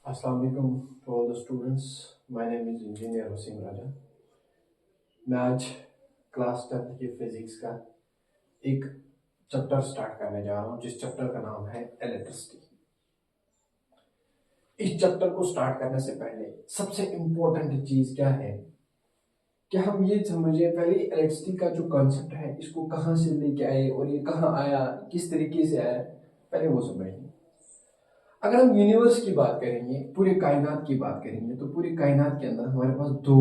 Assalamu alaikum to all the students. My name is Engineer Wasim Raja. मैं आज class 10th की physics का एक चैप्टर स्टार्ट करने जा रहा हूँ जिस चैप्टर का नाम है इलेक्ट्रिसिटी। इस चैप्टर को स्टार्ट करने से पहले सबसे इम्पोर्टेंट चीज क्या है कि हम ये समझे पहले इलेक्ट्रिसिटी का जो कॉन्सेप्ट है इसको कहाँ से लेके आए और ये कहाँ आया, किस तरीके से आया, पहले वो समझेंगे। अगर हम यूनिवर्स की बात करेंगे, पूरे कायनात की बात करेंगे, तो पूरे कायनात के अंदर हमारे पास दो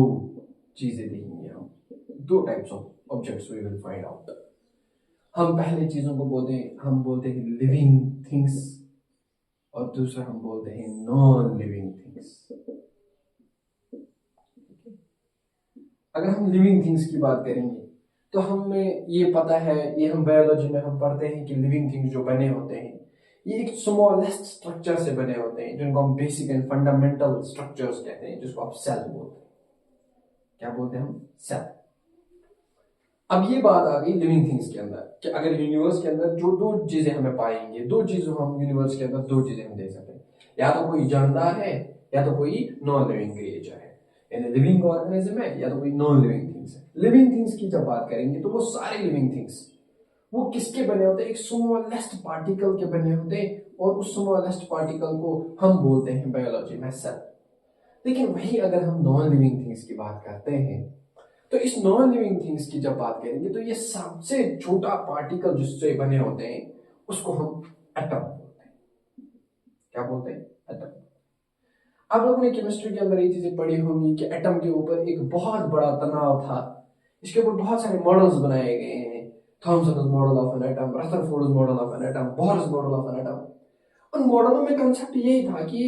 चीजें देखेंगे। हम दो types of objects we will find out. हम पहले चीजों को बोलते हैं लिविंग थिंग्स और दूसरा हम बोलते हैं नॉन लिविंग थिंग्स। अगर हम लिविंग थिंग्स की बात करेंगे तो हमें ये पता है, ये हम बायोलॉजी में हम पढ़ते हैं कि लिविंग थिंग्स जो बने होते हैं ये एक स्मॉलेस्ट स्ट्रक्चर से बने होते हैं जिनको हम बेसिक एंड फंडामेंटल स्ट्रक्चर्स कहते हैं, जिसको आप सेल बोलते हैं। क्या बोलते हैं हम? सेल। अब ये बात आ गई लिविंग थिंग्स के अंदर कि अगर यूनिवर्स के अंदर जो दो चीजें हमें पाएंगे, दो चीजों हम यूनिवर्स के अंदर दो चीजें हम देख सकते हैं, या तो कोई जानदार है या तो कोई नॉन लिविंग क्रिएचर है, यानी लिविंग ऑर्गेनिज्म है या तो कोई नॉन लिविंग थिंग्स है। लिविंग थिंग्स की जब बात करेंगे तो वो सारे लिविंग थिंग्स वो किसके बने होते हैं? एक स्मॉलेस्ट पार्टिकल के बने होते हैं और उस स्मॉलेस्ट पार्टिकल को हम बोलते हैं बायोलॉजी में सेल। लेकिन वही अगर हम नॉन लिविंग थिंग्स की बात करते हैं तो इस नॉन लिविंग थिंग्स की जब बात करेंगे तो ये सबसे छोटा पार्टिकल जिससे बने होते हैं उसको हम एटम बोलते हैं। क्या बोलते हैं? एटम। आप लोगों ने केमिस्ट्री के अंदर ये चीजें पढ़ी होंगी कि एटम के ऊपर एक बहुत बड़ा तनाव था, इसके ऊपर बहुत सारे मॉडल्स बनाए गए हैं। Thomson's model of an atom, Rutherford's model of an atom, Bohr's model of an atom. उन मॉडलों में कंसेप्ट यही था कि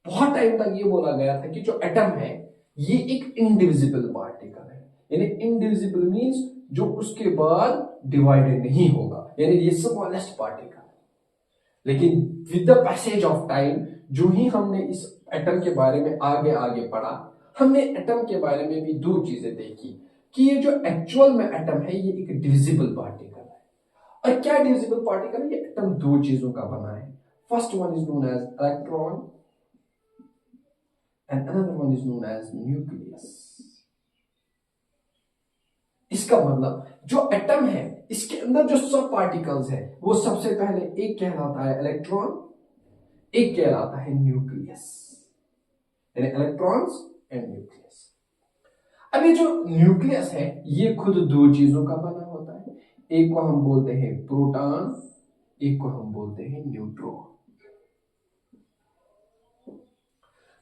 बहुत टाइम तक ये बोला गया था कि जो एटम है ये एक इनडिविजिबल पार्टिकल है, यानी इनडिविजिबल मींस जो उसके बाद डिवाइडेड नहीं होगा, यानी ये स्मॉलेस्ट पार्टिकल। लेकिन with the passage of time जो ही हमने इस एटम के बारे में आगे आगे पढ़ा, हमने एटम के बारे में भी दो चीजें देखी कि ये जो एक्चुअल में एटम है ये एक डिविजिबल पार्टिकल है। और क्या डिविजिबल पार्टिकल है? ये एटम दो चीजों का बना है। First one is known as electron and another one is known as nucleus. इसका मतलब जो एटम है इसके अंदर जो सब पार्टिकल्स है वो सबसे पहले एक कहलाता है इलेक्ट्रॉन, एक कहलाता है न्यूक्लियस, यानी इलेक्ट्रॉन्स एंड न्यूक्लियस। अब ये जो न्यूक्लियस है ये खुद दो चीजों का बना होता है, एक को हम बोलते हैं प्रोटॉन, एक को हम बोलते हैं न्यूट्रॉन।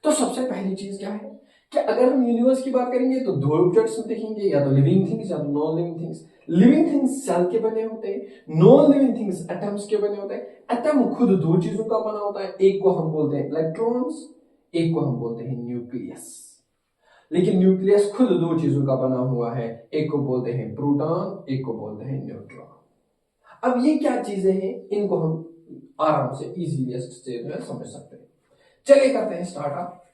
तो सबसे पहली चीज क्या है कि अगर हम यूनिवर्स की बात करेंगे तो दो ऑब्जेक्ट्स देखेंगे, या तो लिविंग थिंग्स या तो non living things. Living things cell के बने होते हैं, नॉन लिविंग थिंग्स एटम्स के बने होते हैं। एटम खुद दो चीजों का बना होता है, एक को हम बोलते हैं इलेक्ट्रॉन्स, एक को हम बोलते हैं न्यूक्लियस। लेकिन न्यूक्लियस खुद दो चीजों का बना हुआ है, एक को बोलते हैं प्रोटॉन, एक को बोलते हैं न्यूट्रॉन। अब ये क्या चीजें हैं इनको हम आराम से इजीली समझ सकते हैं। चलिए करते हैं स्टार्ट।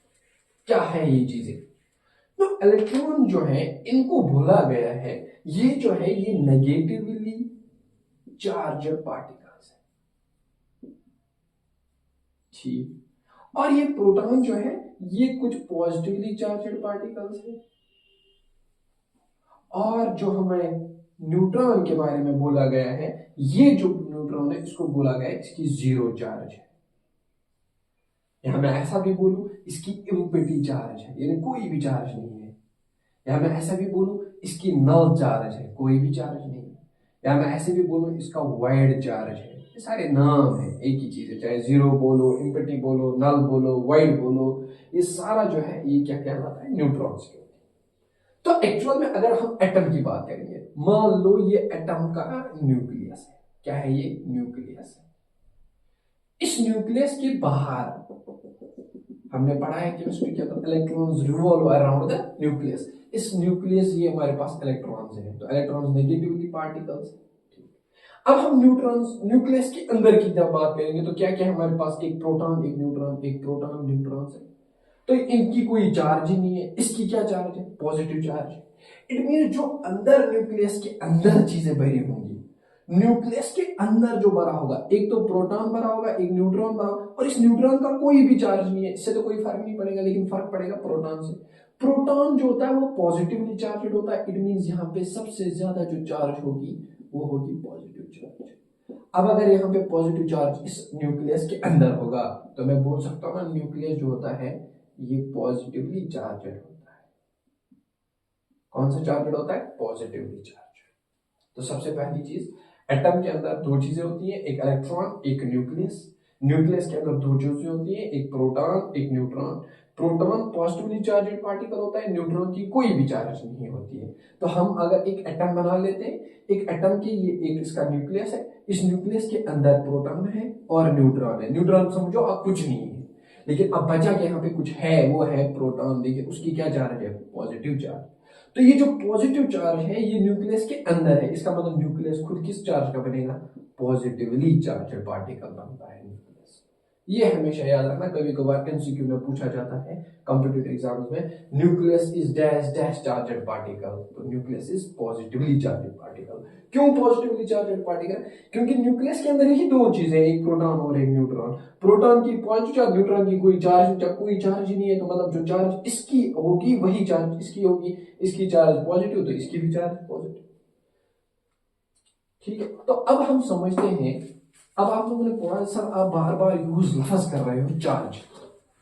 क्या है ये चीजें? तो इलेक्ट्रॉन जो है इनको बोला गया है ये जो है ये नेगेटिवली चार्ज पार्टिकल्स है, ठीक। और ये प्रोटॉन जो है ये कुछ पॉजिटिवली चार्ज पार्टिकल्स है। और जो हमें न्यूट्रॉन के बारे में बोला गया है, ये जो न्यूट्रॉन है इसको बोला गया है इसकी जीरो चार्ज है, या मैं ऐसा भी बोलूं इसकी इम्पिटी चार्ज है, यानी कोई भी चार्ज नहीं है। या मैं ऐसा भी बोलूं इसकी नल चार्ज है, कोई भी चार्ज नहीं है। या मैं ऐसे भी बोलूं इसका वाइड चार्ज है। ये सारे नाम है, एक ही चीज है, चाहे जीरो बोलो, इम्पिटी बोलो, नल बोलो, वाइड बोलो, ये सारा जो है ये क्या कहलाता है? न्यूट्रॉन्स के। तो एक्चुअल में अगर हम एटम की बात करेंगे, मान लो ये एटम का न्यूक्लियस है। क्या है ये? न्यूक्लियस है। इस न्यूक्लियस के बाहर हमने पढ़ा है केमिस्ट्री के अंदर electrons revolve around the nucleus. इस न्यूक्लियस ये हमारे पास इलेक्ट्रॉन्स हैं, तो इलेक्ट्रॉन्स नेगेटिवली पार्टिकल्स। अब हम न्यूट्रॉन्स न्यूक्लियस के अंदर की जब बात करेंगे तो क्या क्या है हमारे पास? एक प्रोटॉन, एक न्यूट्रॉन, एक प्रोटॉन, न्यूट्रॉन है। तो इनकी कोई चार्ज ही नहीं है। इसकी क्या चार्ज है? पॉजिटिव चार्ज है। इट मीन जो अंदर न्यूक्लियस के अंदर चीजें भरी होंगी, न्यूक्लियस के अंदर जो भरा होगा, एक तो प्रोटॉन भरा होगा, एक न्यूट्रॉन भरा होगा, और इस न्यूट्रॉन का कोई भी चार्ज नहीं है, इससे तो कोई फर्क नहीं पड़ेगा, लेकिन फर्क पड़ेगा प्रोटॉन से। प्रोटॉन जो होता है वो पॉजिटिवली चार्ज होता है, इट मींस यहाँ पे सबसे ज्यादा जो चार्ज होगी वो होगी पॉजिटिव चार्ज। अब अगर यहाँ पे पॉजिटिव चार्ज इस न्यूक्लियस के अंदर होगा तो मैं बोल सकता हूँ ना, न्यूक्लियस जो होता है ये पॉजिटिवली चार्जड होता है। कौन सा चार्जड होता है? Positively charge. तो सबसे पहली चीज, एटम के अंदर दो चीजें होती हैं, एक इलेक्ट्रॉन, एक न्यूक्लियस। न्यूक्लियस के अंदर दो चीजें होती हैं, एक प्रोटॉन, एक neutron. Proton positively charged particle होता है, न्यूट्रॉन की कोई भी चार्ज नहीं होती है। तो हम अगर एक एटम बना लेते हैं, एक एटम की ये एक इसका न्यूक्लियस है, इस न्यूक्लियस के अंदर प्रोटॉन है और न्यूट्रॉन है। न्यूट्रॉन समझो अब कुछ नहीं है, लेकिन अब बचा के यहाँ पे कुछ है, वो है प्रोटॉन। देखिए उसकी क्या चार्ज है? Positive charge. तो ये जो पॉजिटिव चार्ज है ये न्यूक्लियस के अंदर है, इसका मतलब न्यूक्लियस खुद किस चार्ज का बनेगा? पॉजिटिवली चार्जड पार्टिकल बनता है न्यूक्लियस। ये हमेशा याद रखना, कभी कभार एमसीक्यू में पूछा जाता है कॉम्पिटिटिव एग्जाम्स में, nucleus is dash dash charged particle, तो nucleus is positively charged particle. क्यों पॉजिटिवली चार्जड पार्टिकल? क्योंकि न्यूक्लियस के अंदर ही दो चीजें, एक प्रोटॉन और एक न्यूट्रॉन। प्रोटॉन की पॉजिटिव चार्ज, न्यूट्रॉन की कोई चार्ज ही नहीं है, तो मतलब जो चार्ज इसकी होगी वही चार्ज इसकी होगी। इसकी चार्ज पॉजिटिव तो इसकी भी चार्ज पॉजिटिव। ठीक है, तो अब हम समझते हैं, अब आप लोगों ने पढ़ा सर आप बार बार यूज लफ्ज कर रहे हो चार्ज,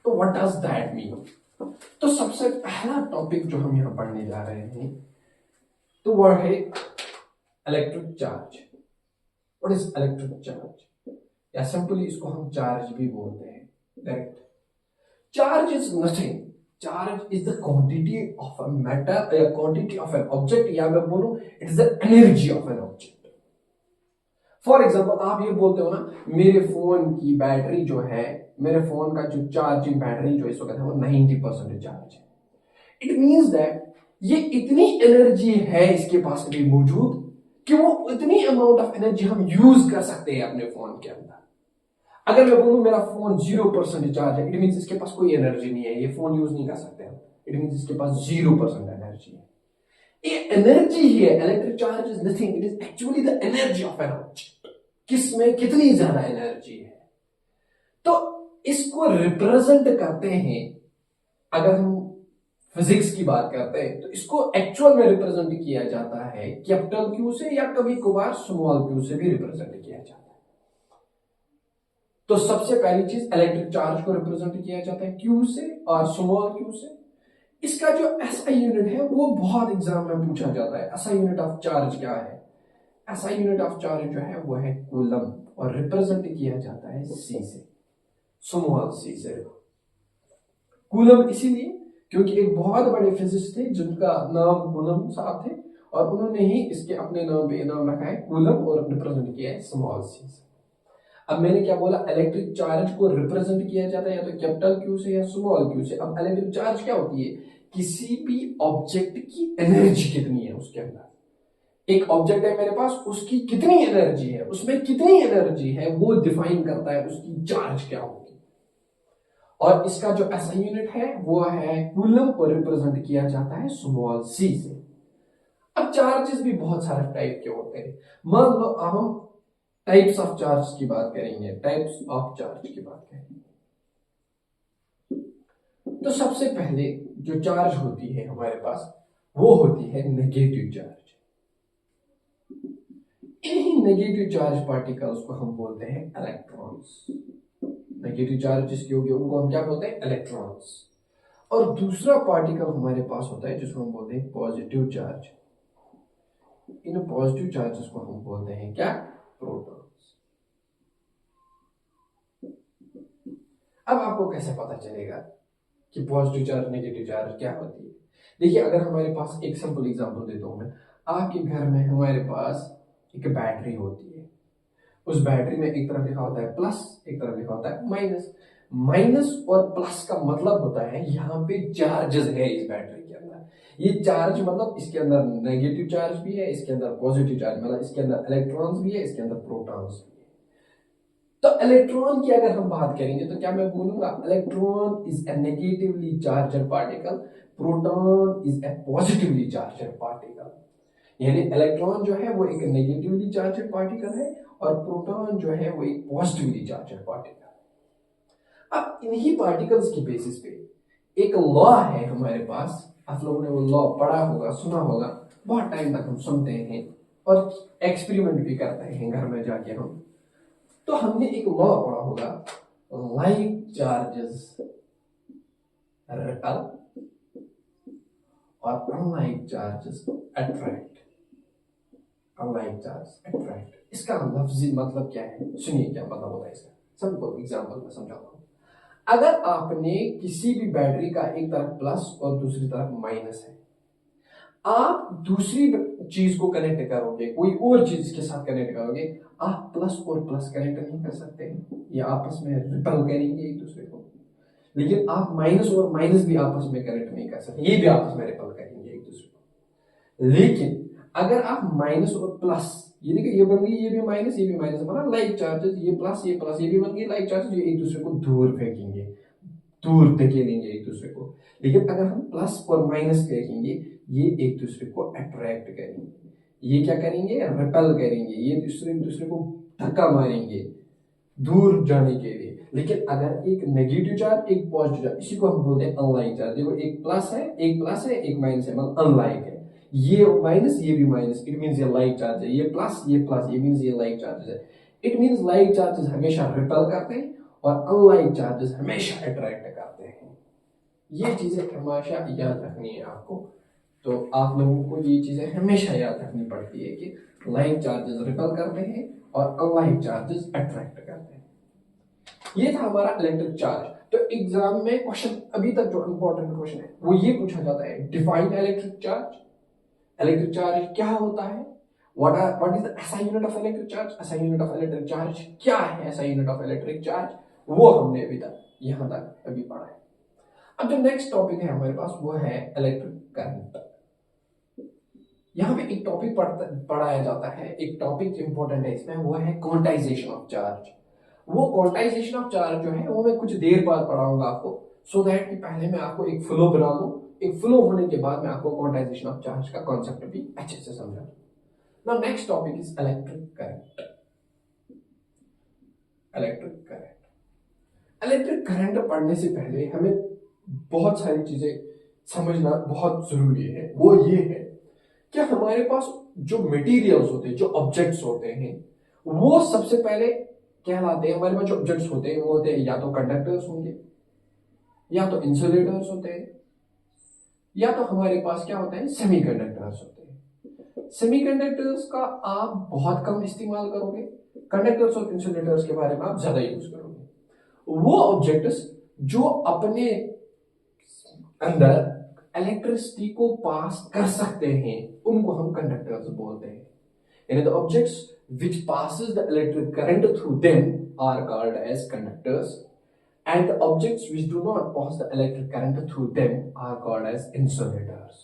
तो व्हाट डज दैट मीन? तो सबसे पहला टॉपिक जो हम यहां पढ़ने जा रहे हैं तो वह है electric charge. What is electric charge, या सिंपली इसको हम चार्ज भी बोलते हैं direct. Charge is nothing, charge is the quantity of a matter या क्वांटिटी ऑफ एन ऑब्जेक्ट, या मैं बोलूं it is the energy of an object. For example आप ये बोलते हो ना, मेरे फोन की बैटरी जो है, मेरे फोन का जो चार्जिंग बैटरी जो इस वक्त है वो 90% चार्ज है। इट मीन्स दैट ये इतनी एनर्जी है इसके पास अभी मौजूद कि वो इतनी अमाउंट ऑफ एनर्जी हम यूज कर सकते हैं अपने फोन के अंदर। अगर मैं बोलूं मेरा फोन 0% चार्ज है, इट मीन्स इसके पास कोई एनर्जी नहीं है, ये फोन यूज नहीं कर सकते हम, इट मीन्स इसके पास 0% एनर्जी है। ये एनर्जी ही है, electric charge is nothing, it is actually the energy of an object. किसमें कितनी ज्यादा एनर्जी है, तो इसको रिप्रेजेंट करते हैं। अगर हम फिजिक्स की बात करते हैं तो इसको एक्चुअल में रिप्रेजेंट किया जाता है कैपिटल क्यू से, या कभी कभार स्मॉल क्यू से भी रिप्रेजेंट किया जाता है। तो सबसे पहली चीज, इलेक्ट्रिक चार्ज को रिप्रेजेंट किया जाता है क्यू से और स्मॉल क्यू से। इसका जो एसआई यूनिट है वो बहुत एग्जाम में पूछा जाता है। एसआई यूनिट ऑफ चार्ज क्या है? एसआई यूनिट ऑफ चार्ज जो है वो है कूलम, और रिप्रेजेंट किया जाता है सी से, स्मॉल सी से। कूलम इसीलिए क्योंकि एक बहुत बड़े फिजिसिस्ट थे जिनका नाम कूलम साहब थे, और उन्होंने ही इसके अपने नाम पे नाम रखा है कूलम, और रिप्रेजेंट किया है स्मॉल सी से। अब मैंने क्या बोला, इलेक्ट्रिक चार्ज को रिप्रेजेंट किया जाता है या तो कैपिटल क्यू से या स्मॉल क्यू से। अब इलेक्ट्रिक चार्ज क्या होती है? किसी भी ऑब्जेक्ट की एनर्जी कितनी है उसके अंदर। एक ऑब्जेक्ट है मेरे पास, उसकी कितनी एनर्जी है, उसमें कितनी एनर्जी है, वो डिफाइन करता है उसकी चार्ज क्या होगी। और इसका जो एसआई यूनिट है वो है कूलम, को रिप्रेजेंट किया जाता है स्मॉल सी से। अब चार्जेस भी बहुत सारे टाइप के होते हैं। मान लो अब हम टाइप्स ऑफ चार्ज की बात करेंगे, टाइप्स ऑफ चार्ज की बात करेंगे। तो सबसे पहले जो चार्ज होती है हमारे पास वो होती है नेगेटिव चार्ज। इन्हीं नेगेटिव चार्ज पार्टिकल्स को हम बोलते हैं इलेक्ट्रॉन्स। नेगेटिव चार्ज जिसकी होगी उनको हम क्या बोलते हैं? इलेक्ट्रॉन्स। और दूसरा पार्टिकल हमारे पास होता है जिसको हम बोलते हैं positive charge. In positive charges को हम बोलते हैं क्या? प्रोटॉन्स। अब आपको कैसे पता चलेगा कि पॉजिटिव चार्ज नेगेटिव चार्ज क्या होती है? देखिए, अगर हमारे पास एक सिंपल एग्जांपल देता हूं मैं, आपके घर में हमारे पास एक बैटरी होती है। उस बैटरी में एक तरफ लिखा होता है प्लस, एक तरफ लिखा होता है माइनस। माइनस और प्लस का मतलब होता है यहाँ पे चार्जेस है इस बैटरी के अंदर। ये चार्ज मतलब इसके अंदर नेगेटिव चार्ज भी है, इसके अंदर पॉजिटिव चार्ज, मतलब इसके अंदर इलेक्ट्रॉन्स भी है, इसके अंदर प्रोटॉन्स भी है। तो इलेक्ट्रॉन की अगर हम बात करेंगे तो क्या मैं बोलूंगा? Electron is a negatively charged particle, proton is a positively charged particle. यानी इलेक्ट्रॉन जो है वो एक नेगेटिवली चार्जड पार्टिकल है और प्रोटॉन जो है वो एक पॉजिटिवली चार्जड पार्टिकल है। अब इन्हीं पार्टिकल्स की बेसिस पे एक लॉ है हमारे पास, आप लोगों ने वो लॉ पढ़ा होगा, सुना होगा, बहुत टाइम तक हम सुनते हैं और एक्सपेरिमेंट भी करते हैं घर में जाके हम। तो हमने एक लॉ पढ़ा होगा, लाइक चार्जेस रिपेल और unlike charges attract. Unlike charge attract, इसका लफ्जी मतलब क्या है, सुनिए क्या मतलब होता है इसका। सबको एग्जांपल में समझाता हूं। अगर आपने किसी भी बैटरी का एक तरफ प्लस और दूसरी तरफ माइनस है, आप दूसरी चीज को कनेक्ट करोगे, कोई और चीज के साथ कनेक्ट करोगे, आप प्लस और प्लस कनेक्ट नहीं कर सकते हैं, ये आपस में रिपेल करेंगे एक दूसरे को। लेकिन आप माइनस और माइनस भी आपस में कनेक्ट नहीं कर सकते, ये भी आपस में रिपेल करेंगे एक दूसरे को। लेकिन अगर आप माइनस और प्लस, ये देखिए ये बन गई, ये भी माइनस ये भी माइनस, बना लाइक चार्जेस, ये प्लस ये भी बन गई लाइक चार्जेस, ये एक दूसरे को दूर फेंकेंगे, दूर धकेलेंगे एक दूसरे को। लेकिन अगर हम प्लस और माइनस करेंगे, ये एक दूसरे को अट्रैक्ट करेंगे, ये क्या करेंगे, रिपेल करेंगे, ये दूसरे को धक्का मारेंगे दूर जाने के लिए। लेकिन अगर एक नेगेटिव चार्ज एक पॉजिटिव चार्ज, इसी को हम बोलते हैं अनलाइक चार्ज। देखो एक प्लस है एक माइनस है, मतलब अनलाइक है, ये माइनस ये भी माइनस, इट मींस ये लाइक चार्ज है, ये प्लस ये मींस ये लाइक चार्ज है। इट मींस लाइक चार्जेस हमेशा रिपेल करते हैं और अनलाइक चार्जेस हमेशा अट्रैक्ट करते हैं। ये चीजें हमेशा याद रखनी है आपको। तो आप लोगों को ये चीजें हमेशा याद रखनी पड़ती है कि लाइक चार्जेस रिपेल करते हैं और अनलाइक चार्जेस अट्रैक्ट करते हैं। ये था हमारा इलेक्ट्रिक चार्ज। तो एग्जाम में क्वेश्चन अभी तक जो इंपॉर्टेंट क्वेश्चन है वो ये पूछा जाता है, define electric charge. Electric charge क्या होता है, what is the SI unit of electric charge, SI unit of electric charge क्या है, SI unit of electric charge, वो हमने अभी तक यहां तक अभी पढ़ा है। अब जो नेक्स्ट टॉपिक है हमारे पास वो है इलेक्ट्रिक करंट। यहाँ पे एक टॉपिक पढ़ाया जाता है, एक टॉपिक इंपॉर्टेंट है इसमें, वो है क्वांटाइजेशन ऑफ चार्ज। वो क्वांटाइजेशन ऑफ चार्ज जो है वो मैं कुछ देर बाद पढ़ाऊंगा आपको, सो दैट कि पहले मैं आपको एक फ्लो बना दूं, एक फ्लो होने के बाद मैं आपको क्वांटाइजेशन ऑफ चार्ज का कॉन्सेप्ट भी अच्छे से समझा दूं। Now next topic is electric current. Electric current, electric current पढ़ने से पहले हमें बहुत सारी चीजें समझना बहुत जरूरी है। वो ये है कि हमारे पास जो मटेरियल्स होते हैं, जो ऑब्जेक्ट्स होते हैं, वो सबसे पहले कहलाते हैं, हमारे पास जो ऑब्जेक्ट्स होते हैं वो होते हैं या तो कंडक्टर्स होंगे, या तो इंसुलेटर्स होते हैं, या तो हमारे पास क्या होता है, सेमीकंडक्टर्स होते हैं। सेमीकंडक्टर्स का आप बहुत कम इस्तेमाल करोगे, कंडक्टर्स और इंसुलेटर्स के बारे में आप ज्यादा यूज करोगे। वो ऑब्जेक्ट्स जो अपने अंदर इलेक्ट्रिसिटी को पास कर सकते हैं उनको हम कंडक्टर्स बोलते हैं। यानी the objects which passes the electric current through them are called as conductors, and the objects which do not pass the electric current through them are called as insulators,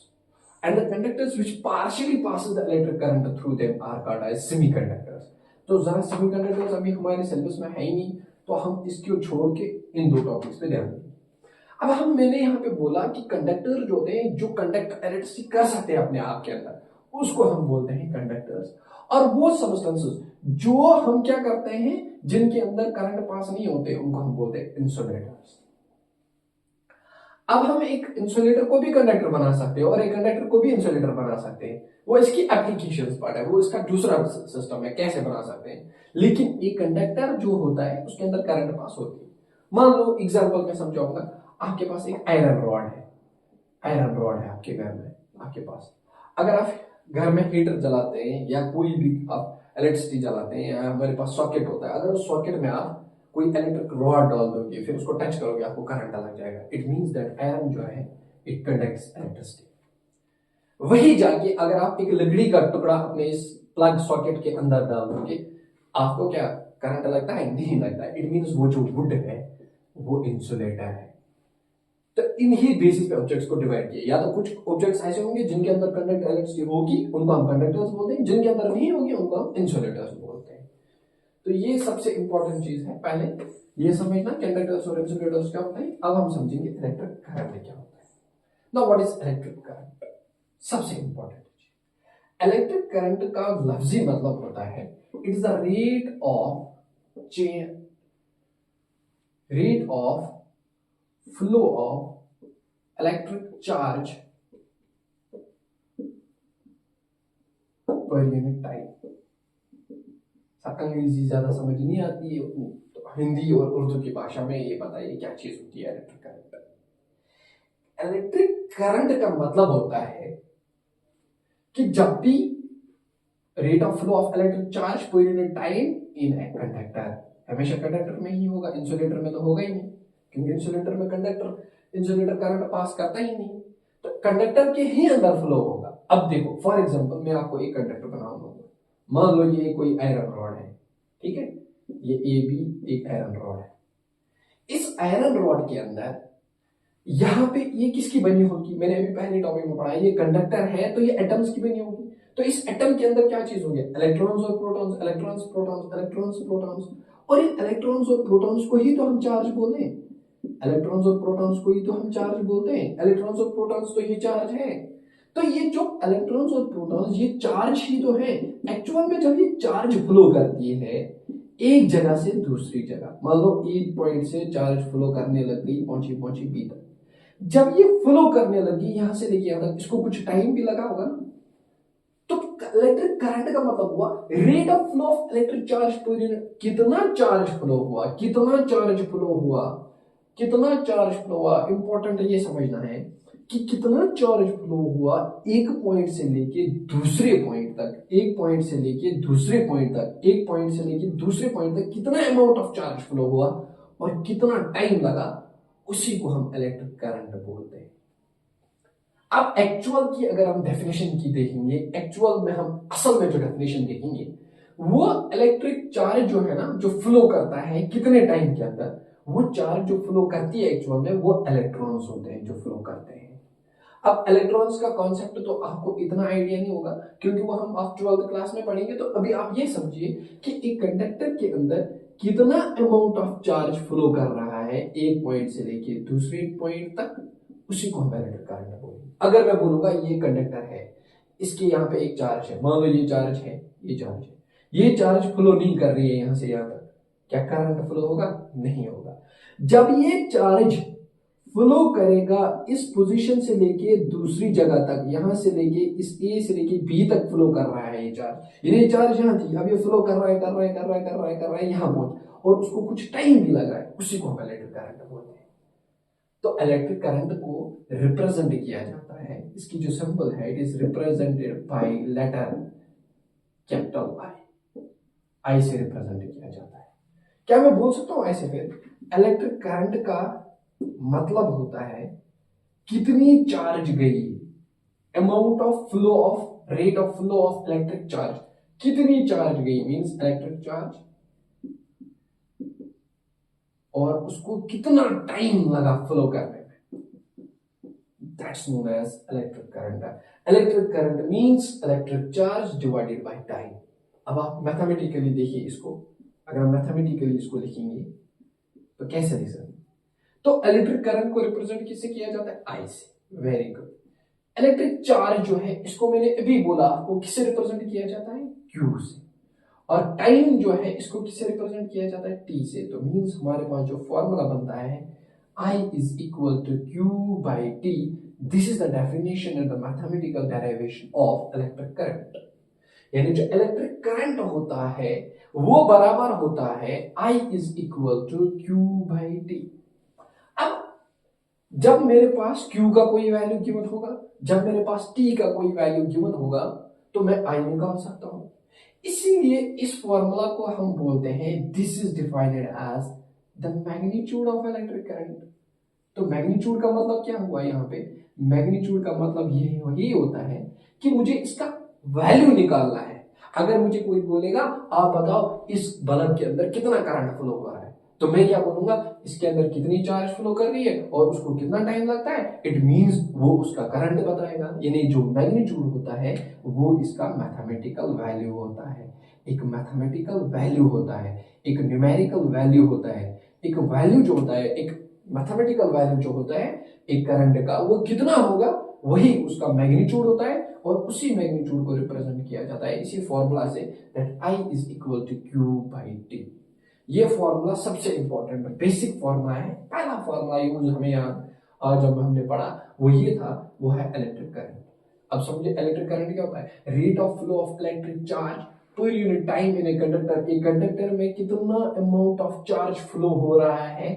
and the conductors which partially passes the electric current through them are called as semiconductors। तो जरा semiconductors अभी हमारे syllabus में है ही नहीं, तो हम इसको छोड़ के इन दो टॉपिक्स पे ध्यान देंगे। अब मैंने यहाँ पे बोला कि कंडक्टर जो होते हैं, जो कंडक्ट इलेक्ट्रिसिटी कर सकते हैं अपने आप के अंदर, उसको हम बोलते हैं कंडक्टर्स। और वो सबस्टेंसेस जो हम क्या करते हैं, जिनके अंदर करंट पास नहीं होते, उनको हम बोलते हैं इंसुलेटर्स। अब हम एक इंसुलेटर को भी कंडक्टर बना सकते हैं और एक कंडक्टर को भी इंसुलेटर बना सकते हैं, वो इसकी एप्लीकेशंस पार्ट है, वो इसका दूसरा सिस्टम है कैसे बना सकते हैं। लेकिन एक कंडक्टर जो होता है उसके अंदर करंट पास होती है। मान लो एग्जांपल में समझाऊंगा, आपके पास एक आयरन रॉड है, आयरन रॉड है आपके घर में, आपके पास अगर आप घर में हीटर जलाते हैं या कोई भी आप इलेक्ट्रिसिटी जलाते हैं, या हमारे पास सॉकेट होता है, अगर उस सॉकेट में आप कोई इलेक्ट्रिक रॉड डाल दोगे, फिर उसको टच करोगे, आपको करंट लग जाएगा। इट मींस दैट आयरन जो है इट कंडक्ट्स इलेक्ट्रिसिटी। वही जाके अगर आप एक लकड़ी का टुकड़ा अपने इस प्लग सॉकेट के अंदर डाल दोगे, आपको क्या करंट लगता है? नहीं लगता है। इट मींस वो जो वुड है वो इंसुलेटर है। तो इन्हीं बेसिस पे ऑब्जेक्ट्स को डिवाइड किया, या तो कुछ ऑब्जेक्ट्स ऐसे होंगे जिनके अंदर कंडक्ट इलेक्ट्रिसिटी होगी, उनको हम कंडक्टर्स बोलते हैं, जिनके अंदर नहीं होगी उनको हम इंसुलेटर्स बोलते हैं। तो ये सबसे इंपॉर्टेंट चीज है, पहले ये समझना कंडक्टर्स और इंसुलेटर्स क्या होता है। अब हम समझेंगे इलेक्ट्रिक करंट क्या होता है। Now what is electric current? सबसे इंपॉर्टेंट चीज, इलेक्ट्रिक करंट का लफ्जी मतलब होता है it is the rate of flow of electric charge per unit time. अंग्रेजी ज्यादा समझ नहीं आती है उतनी, तो हिंदी और उर्दू की भाषा में ये बताइए क्या चीज होती है इलेक्ट्रिक करंट। इलेक्ट्रिक करंट का मतलब होता है कि जब भी rate of flow of electric charge per unit time in a conductor, हमेशा कंडक्टर में ही होगा, इंसुलेटर में तो होगा ही नहीं, क्योंकि इंसुलेटर करंट पास करता ही नहीं, तो कंडक्टर के ही अंदर फ्लो होगा। अब देखो फॉर एग्जांपल मैं आपको एक कंडक्टर बनाऊंगा, मान लो ये कोई आयरन रॉड है, ठीक है, ये ए बी एक आयरन रॉड है। इस आयरन रॉड के अंदर यहां पे ये किसकी बनी होगी, मैंने अभी पहले टॉपिक में पढ़ा है, ये कंडक्टर है तो ये एटम्स की बनी होगी। तो इस एटम के अंदर क्या चीज होगी, इलेक्ट्रॉन्स और protons, electrons protons, electrons protons, और इन इलेक्ट्रॉन्स और प्रोटॉन्स को ही तो हम चार्ज बोलते हैं, इलेक्ट्रॉन्स और प्रोटॉन्स को ही तो हम चार्ज बोलते हैं, इलेक्ट्रॉन्स और प्रोटॉन्स तो ये चार्ज है। तो ये जो इलेक्ट्रॉन्स और प्रोटॉन्स ये चार्ज ही तो है। एक्चुअल में जब ये चार्ज फ्लो करती है एक जगह से दूसरी जगह, मान लो एक पॉइंट से चार्ज फ्लो करने लग गई, पहुंची बी तक, जब ये फ्लो करने लगी यहां से लेके यहां तक, इसको कुछ टाइम भी लगा होगा ना। तो इलेक्ट्रिक करंट का मतलब हुआ rate of flow of electric charge per unit, कितना चार्ज फ्लो हुआ, कितना चार्ज फ्लो हुआ, कितना चार्ज फ्लो हुआ, इंपॉर्टेंट ये समझना है कि कितना चार्ज फ्लो हुआ एक पॉइंट से लेके दूसरे पॉइंट तक, एक पॉइंट से लेके दूसरे पॉइंट तक, एक पॉइंट से लेके दूसरे पॉइंट तक कितना अमाउंट ऑफ चार्ज फ्लो हुआ और कितना टाइम लगा, उसी को हम इलेक्ट्रिक करंट बोलते हैं। अब एक्चुअल की अगर हम डेफिनेशन की देखेंगे, एक्चुअल में हम असल में जो डेफिनेशन देखेंगे वो इलेक्ट्रिक चार्ज जो है ना, जो फ्लो करता है कितने टाइम के अंदर, वो चार्ज जो फ्लो करती है एक्चुअल में वो इलेक्ट्रॉन्स होते हैं जो फ्लो करते हैं। अब इलेक्ट्रॉन्स का कॉन्सेप्ट तो आपको इतना आइडिया नहीं होगा क्योंकि वो हम आप 12th क्लास में पढ़ेंगे। तो अभी आप ये समझिए कि एक कंडक्टर के अंदर कितना अमाउंट ऑफ चार्ज फ्लो कर रहा है एक पॉइंट से लेके दूसरे पॉइंट तक, उसी को हम इलेक्ट्रिक करंट बोलेंगे। अगर मैं बोलूंगा ये कंडक्टर है, इसके यहाँ पे एक चार्ज है, मान लो ये चार्ज है, ये चार्ज फ्लो नहीं कर रही है यहां से यहां तक, क्या करंट फ्लो होगा, नहीं होगा। जब ये चार्ज फ्लो करेगा इस पोजीशन से लेके दूसरी जगह तक, यहां से लेके इस ए से लेके बी तक फ्लो कर रहा है ये चार्ज, ये चार्ज यहां थी, अब ये फ्लो कर रहा है यहां पहुंच, और उसको कुछ टाइम भी लग रहा है, उसी को हम इलेक्ट्रिक करंट बोलते हैं। तो इलेक्ट्रिक करंट को रिप्रेजेंट किया जाता है, इसकी जो सिंबल है it is represented by letter capital I से रिप्रेजेंट किया जाता है। क्या मैं बोल सकता हूं ऐसे, फिर इलेक्ट्रिक करंट का मतलब होता है कितनी चार्ज गई, amount of flow of, rate of flow of electric charge, कितनी चार्ज गई मींस इलेक्ट्रिक चार्ज, और उसको कितना टाइम लगा फ्लो करने में, that's known as electric current. Electric current means electric charge divided by time. अब आप मैथमेटिकली देखिए इसको, अगर हम मैथमेटिकली इसको लिखेंगे तो कैसे लिख सकते, तो इलेक्ट्रिक करंट को रिप्रेजेंट किससे किया जाता है, आई से, वेरी गुड। इलेक्ट्रिक चार्ज जो है इसको मैंने अभी बोला आपको किससे रिप्रेजेंट किया जाता है, क्यू से, और टाइम जो है इसको किससे रिप्रेजेंट किया जाता है, टी से। तो मींस हमारे पास जो फॉर्मूला बनता है I is equal to Q by T, this is the definition and the mathematical derivation of electric current। यानी जो इलेक्ट्रिक करंट होता है वो बराबर होता है I is equal to Q by T। अब जब मेरे पास Q का कोई वैल्यू गिवन होगा, जब मेरे पास T का कोई वैल्यू गिवन होगा, तो मैं I निकाल सकता हूं। इसीलिए इस फॉर्मूला को हम बोलते हैं this is defined as the magnitude of electric current. तो मैग्नीट्यूड का मतलब क्या हुआ यहाँ पे, मैग्नीट्यूड का मतलब ये होता है कि मुझे इसका वैल्यू निकालना है। अगर मुझे कोई बोलेगा आप बताओ इस बल्ब के अंदर कितना करंट फ्लो हो रहा है, तो मैं क्या बोलूंगा, इसके अंदर कितनी चार्ज फ्लो कर रही है और उसको कितना टाइम लगता है, इट मींस वो उसका करंट बताएगा। यानी जो मैग्नीट्यूड होता है वो इसका मैथमेटिकल वैल्यू होता है, एक मैथमेटिकल वैल्यू होता है, एक न्यूमेरिकल वैल्यू होता है, एक वैल्यू जो होता है, एक मैथमेटिकल वैल्यू जो होता है एक करंट का, वो कितना होगा वही उसका मैग्नीट्यूड होता है और उसी मैग्नीट्यूड को रिप्रेजेंट किया जाता है इसी फॉर्मूला से, that I is equal to Q/T। ये फॉर्मूला सबसे इंपॉर्टेंट बेसिक फॉर्मूला है, पहला फॉर्मूला यूज हमें याद जब हमने पढ़ा वो ये था, वो है इलेक्ट्रिक करंट। अब समझे इलेक्ट्रिक करंट क्या होता है, rate of flow of electric charge per unit time in a conductor. एक कंडक्टर में कितना अमाउंट ऑफ चार्ज फ्लो हो रहा है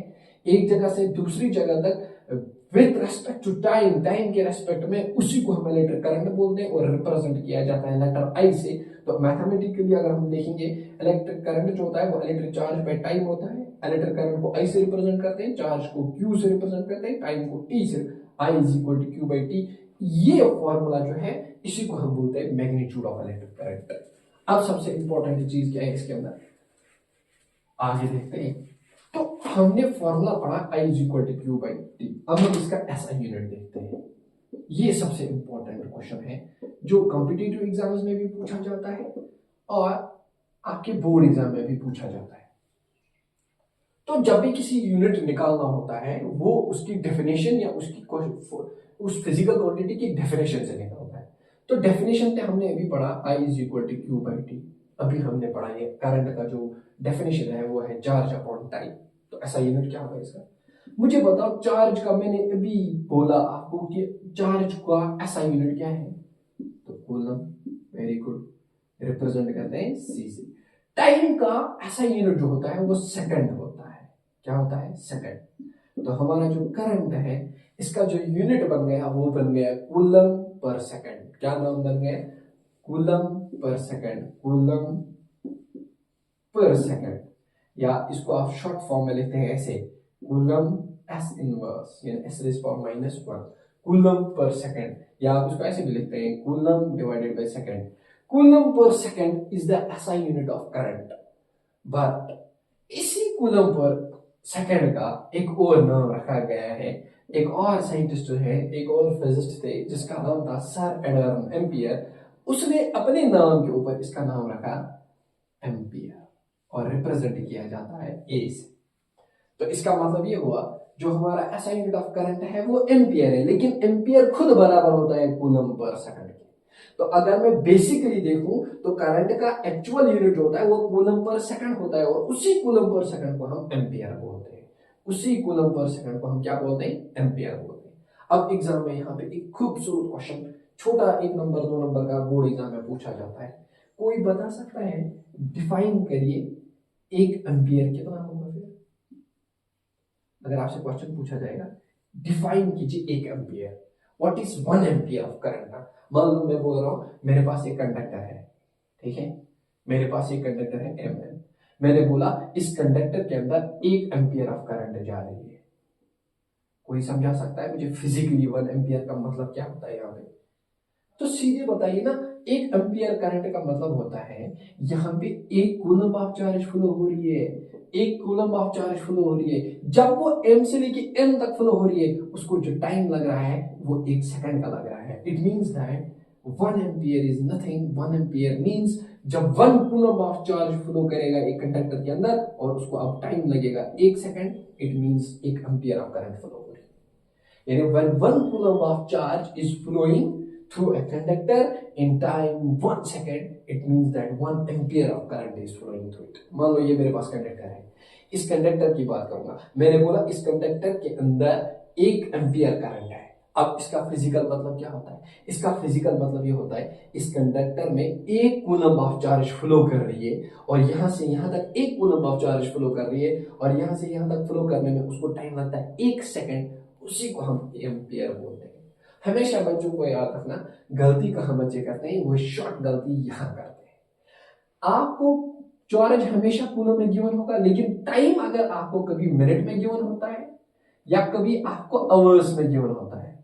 एक जगह से दूसरी जगह तक with respect to time, time के रेस्पेक्ट में, उसी को हम इलेक्ट्रिक करंट बोलते हैं और रिप्रेजेंट किया जाता है लेटर I से। तो मैथमेटिकली अगर हम देखेंगे इलेक्ट्रिक करंट जो होता है वो इलेक्ट्रिक चार्ज बाय टाइम होता है। इलेक्ट्रिक करंट को I से रिप्रेजेंट करते हैं, चार्ज को Q से रिप्रेजेंट करते हैं, टाइम को T से। I is equal to Q/T। ये फॉर्मूला जो है इसी को हम बोलते हैं मैग्नीट्यूड ऑफ इलेक्ट्रिक करंट। अब सबसे इंपॉर्टेंट चीज क्या है इसके अंदर, आगे देखते हैं। तो हमने फॉर्मूला पढ़ा I is equal to Q/T। अब हम इसका SI यूनिट देखते हैं। ये सबसे इंपॉर्टेंट क्वेश्चन है जो कॉम्पिटिटिव एग्जाम्स में भी पूछा जाता है और आपके बोर्ड एग्जाम में भी पूछा जाता है। तो जब भी किसी यूनिट निकालना होता है वो उसकी डेफिनेशन या उसकी उस फिजिकल क्वांटिटी की डेफिनेशन से निकलता है। तो डेफिनेशन पे हमने अभी पढ़ा I is equal to Q/T। अभी हमने पढ़ा ये करंट का जो डेफिनेशन है वो है चार्ज अपॉन टाइम। तो ऐसा यूनिट क्या होगा इसका, मुझे बताओ। चार्ज का मैंने अभी बोला आपको कि चार्ज का ऐसा यूनिट क्या है, तो कूलम। वेरी गुड, रिप्रेजेंट करते हैं C से। टाइम का ऐसा यूनिट जो होता है वो सेकंड होता है। क्या होता है, सेकंड। तो हमारा जो करंट है इसका जो यूनिट बन गया वो बन गया कूलम पर सेकंड। क्या नाम बन गया, coulomb per second, coulomb per second. या इसको आप शॉर्ट फॉर्म में लिखते हैं ऐसे, कूलम S इनवर्स यानी S rays power -1 coulomb per second. या आप इसको ऐसे भी लिखते हैं coulomb divided by second. Coulomb per second is the SI unit of current. But इसी कूलम पर सेकंड का एक और नाम रखा गया है। एक और साइंटिस्ट है, एक और फिजिसिस्ट थे जिसका नाम था सर एडवर्ड एम्पियर। उसने अपने नाम के ऊपर इसका नाम रखा एम्पियर और रिप्रेजेंट किया जाता है A से। तो इसका मतलब ये हुआ जो हमारा SI यूनिट ऑफ करंट है वो एम्पियर है, लेकिन एम्पियर खुद बराबर होता है कूलम पर सेकंड के। तो अगर मैं बेसिकली देखूं तो करंट का एक्चुअल यूनिट जो होता है वो कूलम पर सेकंड होता है और उसी कूलम पर सेकंड को हम एम्पियर बोलते हैं। उसी कूलम पर सेकंड को हम क्या बोलते हैं, एम्पियर बोलते हैं। अब एग्जाम में यहाँ पे एक खूबसूरत क्वेश्चन, छोटा 1 नंबर 2 नंबर का बोर्ड एग्जाम में पूछा जाता है। कोई बता सकता है, डिफाइन करिए 1 एम्पियर कितना होगा। फिर अगर आपसे क्वेश्चन पूछा जाएगा डिफाइन कीजिए 1 ampere, what is 1 ampere of current. मान लो मैं बोल रहा हूं मेरे पास एक कंडक्टर है, ठीक है, मेरे पास एक कंडक्टर है mm। मैंने बोला इस कंडक्टर के अंदर 1 एम्पियर ऑफ करंट जा रही है। कोई समझा सकता है मुझे फिजिकली 1 एम्पियर का मतलब क्या होता है यहाँ पे, तो सीधे बताइए ना। 1 एम्पियर करंट का मतलब होता है यहाँ पे 1 कूलम ऑफ चार्ज फ्लो हो रही है, 1 कूलम ऑफ चार्ज फ्लो हो रही है। जब वो m से लेके n तक फ्लो हो रही है उसको जो टाइम लग रहा है वो 1 सेकंड का लग रहा है। It means that 1 ampere is nothing. 1 ampere means जब 1 कूलम ऑफ चार्ज फ्लो करेगा एक कंडक्टर के अंदर और उसको अब टाइम लगेगा 1 second, it means 1 ampere of current flow हो रही है। यानी when 1 coulomb of charge is flowing through a conductor in time 1 second, it means that 1 ampere of current is flowing through it। मान लो ये मेरे पास कंडक्टर है, इस कंडक्टर की बात करूंगा। मैंने बोला इस कंडक्टर के अंदर 1 एम्पियर करंट है। अब इसका फिजिकल मतलब क्या होता है, इसका फिजिकल मतलब ये होता है इस कंडक्टर में 1 कूलम ऑफ चार्ज फ्लो कर रही है और यहां से यहां तक 1 कूलम ऑफ चार्ज फ्लो कर रही है और यहां से यहां तक फ्लो करने में उसको टाइम लगता है 1 सेकंड। उसी को हम एम्पियर बोलते हैं। हमेशा बच्चों को याद रखना, गलती कहां बच्चे करते हैं, वो शॉर्ट गलती यहां करते हैं। आपको चार्ज हमेशा कूलम में गिवन होगा, लेकिन टाइम अगर आपको कभी मिनट में गिवन होता है या कभी आपको आवर्स में गिवन होता है।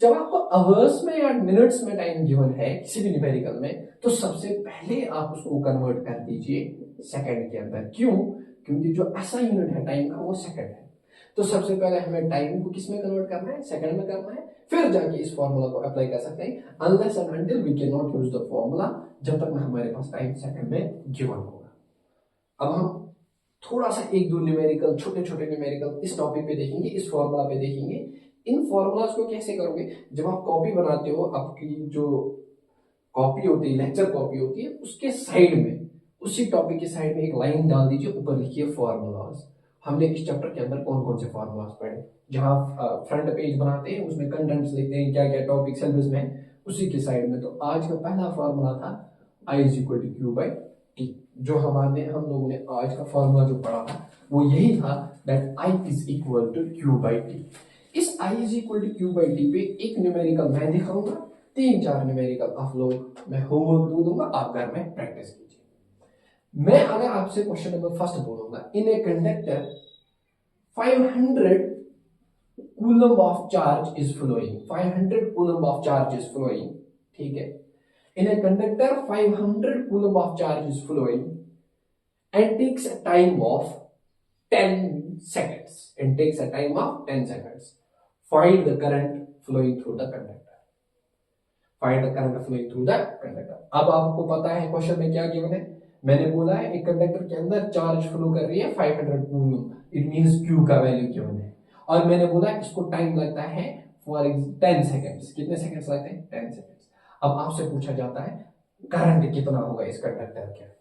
जब आपको आवर्स में या मिनट्स में टाइम गिवन है किसी भी न्यूमेरिकल में, तो सबसे पहले आप उसको कन्वर्ट कर दीजिए सेकंड के अंदर। क्यों, क्योंकि जो ऐसा यूनिट है टाइम का वो सेकंड है। तो सबसे पहले हमें टाइम को किस में कन्वर्ट करना है, सेकंड में करना है, फिर जाके इस फॉर्मूला को अप्लाई कर सकते हैं। Unless and until we can not use the formula, जब तक हमारे पास टाइम सेकंड में गिवन होगा। अब हम थोड़ा सा 1-2 न्यूमेरिकल, छोटे छोटे न्यूमेरिकल इस टॉपिक पे देखेंगे, इस फॉर्मूला पे देखेंगे इन फॉर्मूलाज को कैसे करोगे? जब आप कॉपी बनाते हो, आपकी जो कॉपी होती है, लेक्चर कॉपी होती है, उसके साइड में, उसी टॉपिक के साइड में एक लाइन डाल दीजिए, ऊपर लिखिए फॉर्मूलाज। हमने इस चैप्टर के अंदर कौन कौन से फॉर्मूलाज पढ़े। जहां फ्रंट पेज बनाते हैं उसमें कंटेंट्स लिखते हैं, क्या क्या टॉपिक सिलेबस में, उसी के साइड में। तो आज का पहला फॉर्मूला था I is equal to Q by T. जो हम लोगों ने आज का फॉर्मूला जो पढ़ा था वो यही था, that I is equal to Q by T. इस I is equal to Q by T पे एक न्यूमेरिकल मैं दिखाऊंगा, 3-4 न्यूमेरिकल आप लोग मैं होमवर्क दूंगा, आप घर में प्रैक्टिस कीजिए। मैं अगर आपसे क्वेश्चन नंबर फर्स्ट बोलूंगा, in a conductor 500 coulomb of charge is flowing, 500 coulomb of charge is flowing, ठीक है। In a conductor 500 coulomb of charge is flowing and takes a time of 10 seconds and takes a time of 10 seconds. Find the current flowing through the conductor. Find the current flowing through the conductor. अब आपको पता है question में क्या given है। मैंने बोला है एक कंडक्टर के अंदर चार्ज फ्लो कर रही है 500 कूलम, इट मींस Q का वैल्यू गिवन है, और मैंने बोला इसको टाइम लगता है फॉर 10 सेकेंड्स। कितने सेकेंड्स लगते हैं? 10 सेकेंड्स। अब आपसे पूछा जाता है करंट कितना होगा इस कंडक्टर के अंदर।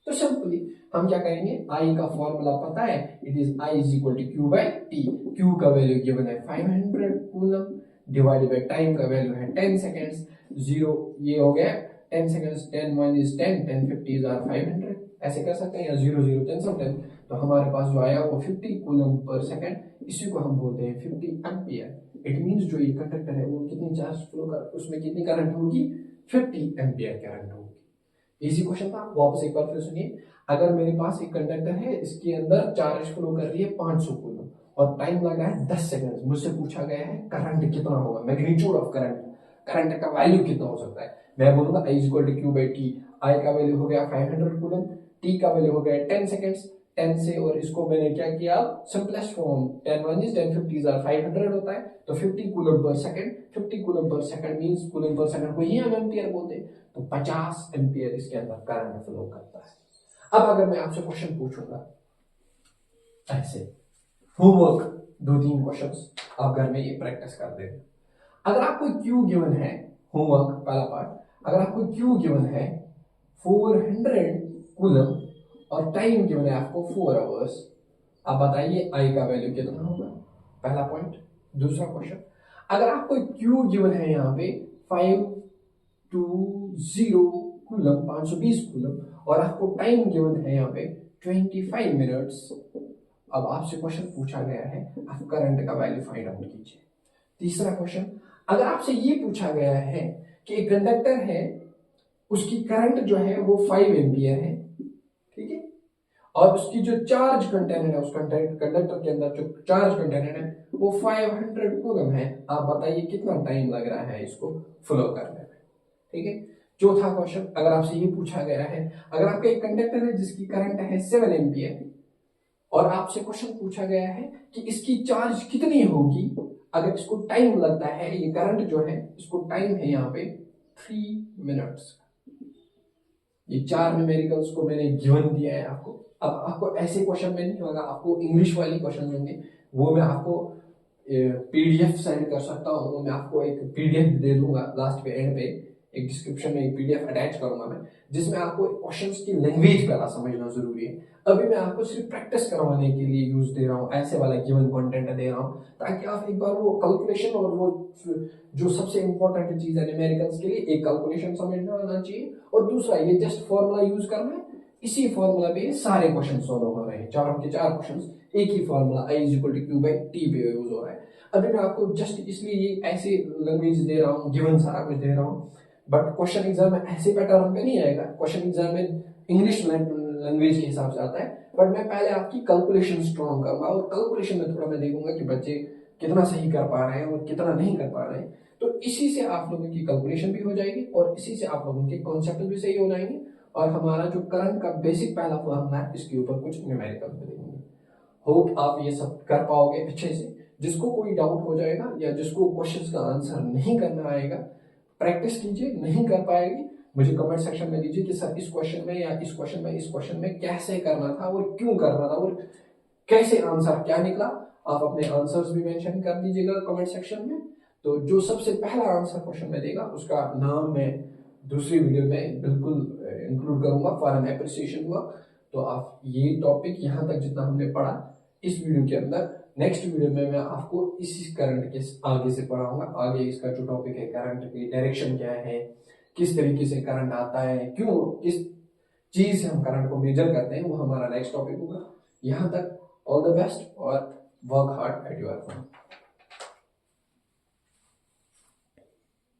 तो सिंपली हम क्या करेंगे, आई का फॉर्मूला पता है, it is I is equal to Q by T. Q का वैल्यू गिवन है 500 कूलम, डिवाइडेड बाय टाइम का वैल्यू है 10 सेकेंड्स। जीरो ये हो गया 10 सेकेंड्स, 10 1 इज 10, 10 50 आर 500, ऐसे कर सकते हैं, या 0 0 10 10। तो हमारे पास जो आया वो 50 कूलम पर सेकेंड, इसी को हम बोलते हैं 50 एम्पियर। इट मींस जो ये कंडक्टर है वो कितनी चार्ज फ्लो कर, उसमें कितनी करंट होगी? 50 एम्पियर करंट होगी। इजी क्वेश्चन था, वापस एक बार फिर सुनिए। अगर मेरे पास एक कंडक्टर है, इसके अंदर चार्ज फ्लो कर रही है 500 कूलम और टाइम लगा है 10 सेकंड, मुझसे पूछा गया है करंट कितना होगा, मैग्नीट्यूड ऑफ करंट, करंट का वैल्यू कितना हो सकता है। मैं बोलूंगा I is equal to Q by T. I का वैल्यू हो गया 500 कूलम, टी का वैल्यू हो गया 10 सेकंड्स, 10 से, और इसको मैंने क्या किया, सिंपलेस्ट फॉर्म, 10 1 इज 10 50 आर 500 होता है, तो 50 coulomb per second, 50 coulomb per second means coulomb per second को ही हम एम्पियर बोलते हैं, तो 50 एम्पियर इसके अंदर करंट फ्लो करता है। अब अगर मैं आपसे क्वेश्चन पूछूंगा ऐसे, होमवर्क 2-3 क्वेश्चंस आप घर में ये प्रैक्टिस कर देंगे। अगर आपको क्यू गिवन है, होमवर्क पहला पार्ट, अगर आपको क्यू गिवन है 400 कूलम और टाइम गिवन है आपको 4 आवर्स, आप बताइए आई का वैल्यू कितना होगा, पहला पॉइंट। दूसरा क्वेश्चन, अगर आपको क्यू गिवन है यहाँ पे 520 कूलम, 520 कूलम, और आपको टाइम गिवन है यहाँ पे 25 मिनट्स, अब आपसे क्वेश्चन पूछा गया है आप करंट का वैल्यू फाइंड आउट कीजिए। तीसरा क्वेश्चन, अगर आपसे ये पूछा गया है कि एक कंडक्टर है, उसकी करंट जो है वो 5 एम्पियर है, ठीक है, और उसकी जो चार्ज कंटेनर है, उस कंडक्टर के अंदर जो चार्ज कंटेनर है वो 500 कूलम है, आप बताइए कितना टाइम लग रहा है इसको फ्लो करने में, ठीक है। चौथा क्वेश्चन, अगर आपसे ये पूछा गया है, अगर आपका एक कंडक्टर है जिसकी करंट है 7 एम्पियर और आपसे क्वेश्चन पूछा गया है कि इसकी चार्ज कितनी होगी अगर इसको टाइम लगता है, ये करंट जो है इसको टाइम है यहाँ पे 3 मिनट्स। ये 4 न्यूमेरिकल्स को मैंने गिवन दिया है आपको। अब आपको ऐसे क्वेश्चन में नहीं होगा, आपको इंग्लिश वाली क्वेश्चन होंगे, वो मैं आपको पीडीएफ सेंड कर सकता हूँ, मैं आपको एक पीडीएफ दे दूंगा लास्ट पे, एंड पे एक डिस्क्रिप्शन में एक पीडीएफ अटैच करूंगा मैं, जिसमें आपको क्वेश्चंस की लैंग्वेज पहला समझना जरूरी है। अभी मैं आपको सिर्फ प्रैक्टिस करवाने के लिए यूज दे रहा हूँ, ऐसे वाला गिवन कंटेंट दे रहा हूँ, ताकि आप एक बार वो कैलकुलेशन और वो जो सबसे इंपॉर्टेंट चीज है न्यूमेरिकल्स के लिए, एक कैलकुलेशन समझना आना चाहिए, और दूसरा ये जस्ट फॉर्मूला यूज करना है, इसी फॉर्मूला पे सारे क्वेश्चन सॉल्व हो रहे हैं, चारों के चार क्वेश्चन एक ही formula I is equal to Q by T पे यूज हो रहा है। अभी मैं आपको जस्ट इसलिए ये ऐसे लैंग्वेज दे रहा हूँ, गिवन सारा कुछ दे रहा हूँ, बट क्वेश्चन एग्जाम में ऐसे पैटर्न पे नहीं आएगा, क्वेश्चन एग्जाम में इंग्लिश लैंग्वेज के हिसाब से आता है, बट मैं पहले आपकी कैलकुलेशन स्ट्रॉन्ग करूंगा, और कैलकुलेशन में थोड़ा मैं देखूंगा कि बच्चे कितना सही कर पा रहे हैं और कितना नहीं कर पा रहे हैं, तो इसी से आप लोगों की कैलकुलेशन भी हो जाएगी और इसी से आप लोगों के कॉन्सेप्ट भी सही हो जाएंगे, और हमारा जो करंट का बेसिक पहला फॉर्मूला है इसके ऊपर कुछ न्यूमेरिकल मिलेंगे। होप आप ये सब कर पाओगे अच्छे से। जिसको कोई डाउट हो जाएगा या जिसको क्वेश्चंस का आंसर नहीं करना आएगा, प्रैक्टिस कीजिए, नहीं कर पाएगी मुझे कमेंट सेक्शन में दीजिए कि सर इस क्वेश्चन में या इस क्वेश्चन में कैसे करना था और क्यों करना था और कैसे आंसर क्या निकला, आप अपने आंसर्स भी मेंशन कर दीजिएगा कमेंट सेक्शन में। तो जो सबसे पहला आंसर क्वेश्चन में देगा उसका नाम मैं दूसरी वीडियो में बिल्कुल इंक्लूड करूंगा फॉर एन एप्रिसिएशन हुआ। तो आप ये टॉपिक यहाँ तक जितना हमने पढ़ा इस वीडियो के अंदर, नेक्स्ट वीडियो में मैं आपको इसी करंट के आगे से पढ़ाऊंगा। आगे इसका जो टॉपिक है करंट की डायरेक्शन क्या है, किस तरीके से करंट आता है, क्यों किस चीज से हम करंट को मेजर करते हैं, वो हमारा नेक्स्ट टॉपिक होगा। यहाँ तक ऑल द बेस्ट और work hard at your fun.